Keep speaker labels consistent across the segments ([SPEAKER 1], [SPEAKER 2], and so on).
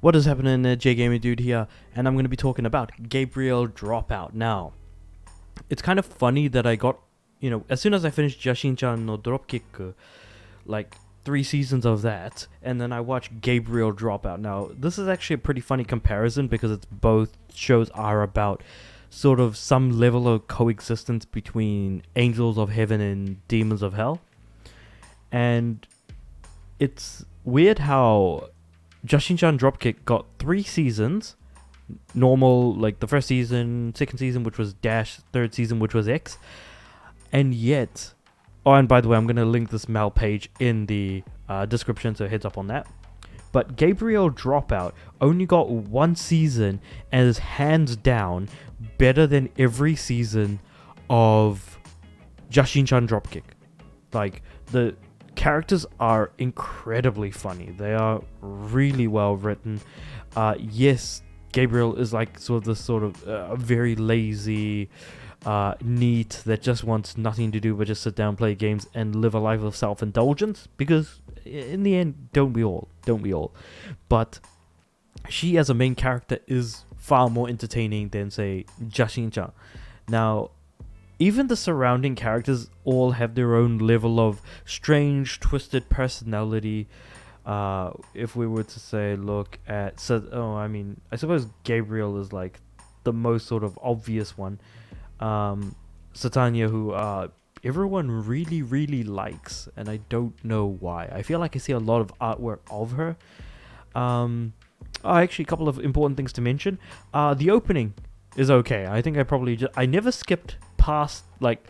[SPEAKER 1] What is happening, J Gaming Dude here, and I'm going to be talking about Gabriel Dropout. Now, it's kind of funny that I got, as soon as I finished Jashin-chan no dropkick, like 3 seasons of that, and then I watched Gabriel Dropout. Now, this is actually a pretty funny comparison because it's both shows are about sort of some level of coexistence between angels of heaven and demons of hell. And it's weird how Jashin-chan Dropkick got 3 seasons. Normal, like the first season, second season, which was Dash, third season, which was X. And yet... Oh, and by the way, I'm going to link this Mal page in the description, so heads up on that. But Gabriel Dropout only got 1 season and is hands down better than every season of Jashin-chan Dropkick. Like, the characters are incredibly funny. They are really well written. Yes, Gabriel is like sort of a very lazy NEET that just wants nothing to do but just sit down, play games, and live a life of self-indulgence. Because in the end, don't we all? But she as a main character is far more entertaining than, say, Jashin-chan. Now, even the surrounding characters all have their own level of strange, twisted personality. If we were to say, look at... I suppose Gabriel is like the most sort of obvious one. Satania, who everyone really, really likes, and I don't know why. I feel like I see a lot of artwork of her. Actually, a couple of important things to mention. The opening is okay. I think I never skipped past like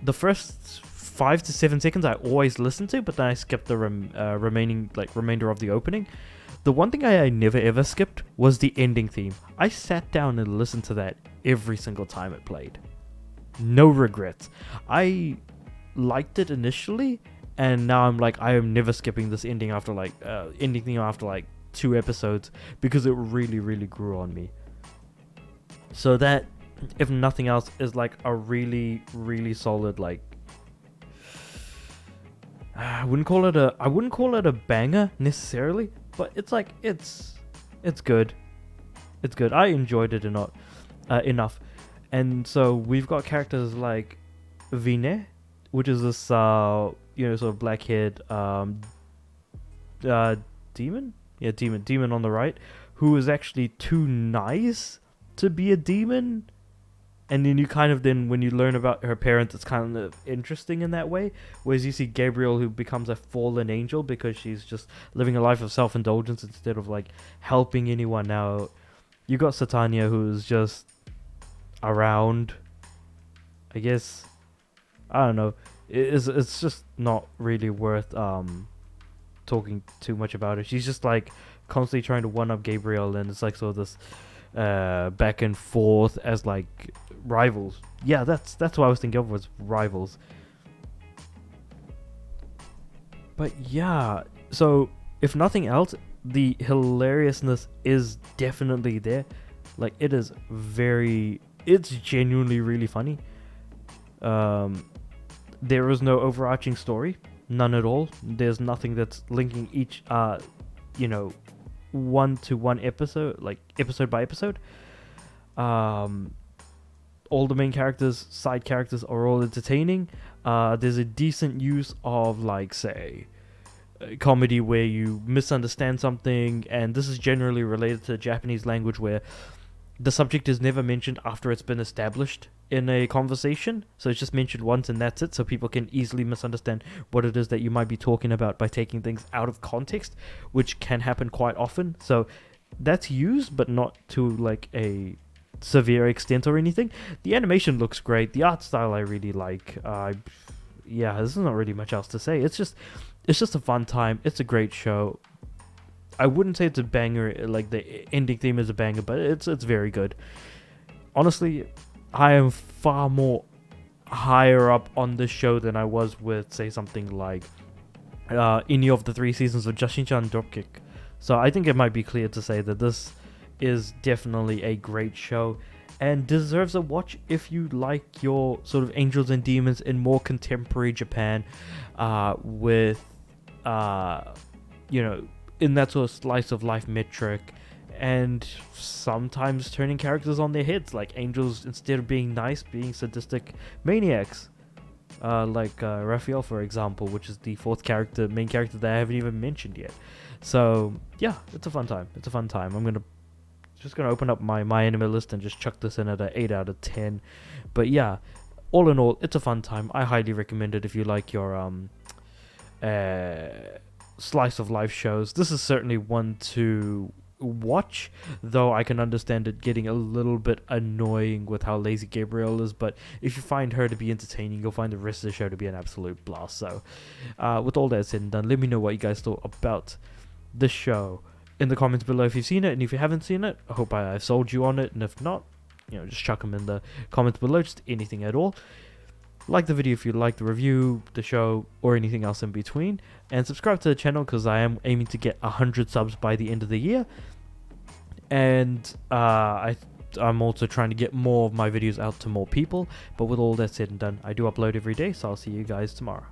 [SPEAKER 1] the first 5 to 7 seconds. I always listen to, but then I skipped the remainder of the opening. The one thing I never ever skipped was the ending theme. I sat down and listened to that every single time it played. No regrets. I liked it initially, and now I'm like, I am never skipping this ending after ending theme after like 2 episodes, because it really, really grew on me. So that, if nothing else, is like a really, really solid, like, I wouldn't call it a banger necessarily, but it's like it's good. It's good. I enjoyed it enough. And so we've got characters like Vine, which is this sort of black-haired demon? Yeah, demon on the right, who is actually too nice to be a demon. And then when you learn about her parents, it's kind of interesting in that way. Whereas you see Gabriel, who becomes a fallen angel because she's just living a life of self-indulgence instead of like helping anyone out. You got Satania, who's just around. I guess, I don't know. It's just not really worth talking too much about it. She's just like constantly trying to one up Gabriel, and it's like sort of this back and forth as like rivals. Yeah, that's what I was thinking of, was rivals. But yeah, so if nothing else, the hilariousness is definitely there. Like, it's genuinely really funny. There is no overarching story, none at all. There's nothing that's linking each one-to-one episode, like episode by episode. All the main characters, side characters are all entertaining. There's a decent use of, like, say, comedy where you misunderstand something, and this is generally related to the Japanese language, where the subject is never mentioned after it's been established in a conversation. So it's just mentioned once and that's it, so people can easily misunderstand what it is that you might be talking about by taking things out of context, which can happen quite often. So that's used, but not to like a severe extent or anything. The animation looks great. The art style I really like. This is not really much else to say. It's just a fun time. It's a great show. I wouldn't say it's a banger, like the ending theme is a banger, but it's very good. Honestly, I am far more higher up on this show than I was with, say, something like any of the 3 seasons of Jashin-chan Dropkick. So I think it might be clear to say that this is definitely a great show and deserves a watch if you like your sort of angels and demons in more contemporary Japan, with in that sort of slice of life metric, and sometimes turning characters on their heads, like angels, instead of being nice, being sadistic maniacs. Like Raphael, for example, which is the fourth main character that I haven't even mentioned yet. So yeah, it's a fun time. It's a fun time. I'm just gonna open up my anime list and just chuck this in at an 8 out of 10. But yeah, all in all, it's a fun time. I highly recommend it if you like your slice of life shows. This is certainly one to watch, though I can understand it getting a little bit annoying with how lazy Gabriel is, but if you find her to be entertaining, you'll find the rest of the show to be an absolute blast. So with all that said and done, let me know what you guys thought about the show in the comments below if you've seen it, and if you haven't seen it, I hope I've sold you on it, and if not, just chuck them in the comments below, just anything at all. Like the video if you like the review, the show, or anything else in between. And subscribe to the channel because I am aiming to get 100 subs by the end of the year. And I'm also trying to get more of my videos out to more people. But with all that said and done, I do upload every day, so I'll see you guys tomorrow.